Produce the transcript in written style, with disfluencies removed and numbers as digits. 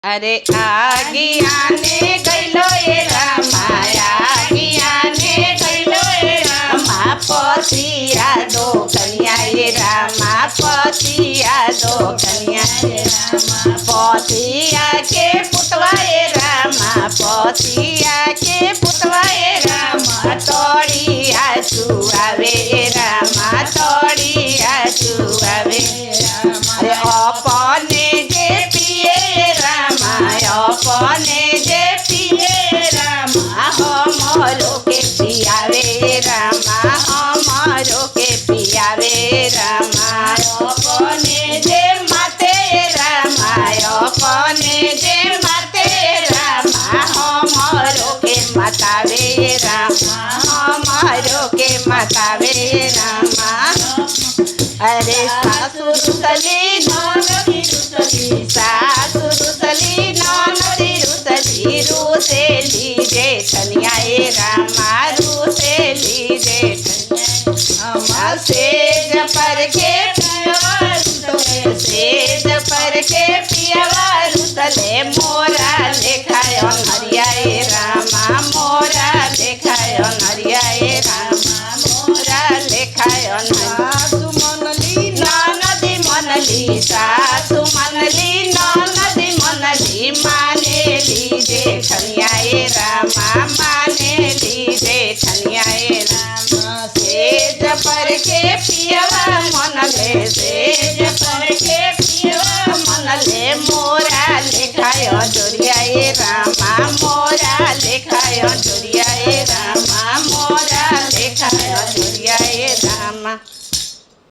अरे आगिया ने गइलो ए रामा, आगिया ने गइलो ए रामा, पतिया दो कन्या ए रामा, पतिया दो कन्या ए रामा, पतिया के पुतवा ए रामा, पतिया के पुतवा ए रामा, तोड़िया चुआवे ए रामा, तोड़िया चुआवे रामा। अरे अपने जे पिए रामा, अपने जे पिए रामा, हमरो के पियावे रामा, हमरो के पियावे रामा। अपने जे माते रामा, अपने जे माते रामा, हमरो के मतावे रामा, हमरो के मतावे रामा। अरे सासु रुसली ननदी रुसली, सासु रुसली ननदी रुसली, रुसेली जेठनिया ए रामा, रुसेली जेठनिया। हम सेज पर के पियवा रुसले, सेज पर के पियवा रुसले, मोरा लेखाय अनहरिया ए रामा, मोरा लेखाय अनहरिया ए रामा, मोरा लेखाय अनहरिया। मनली सासु मनली ननदी मनली, मानेली जेठनिया ए रामा, मानेली जेठनिया ए रामा। सेज पर के पियवा मनले, से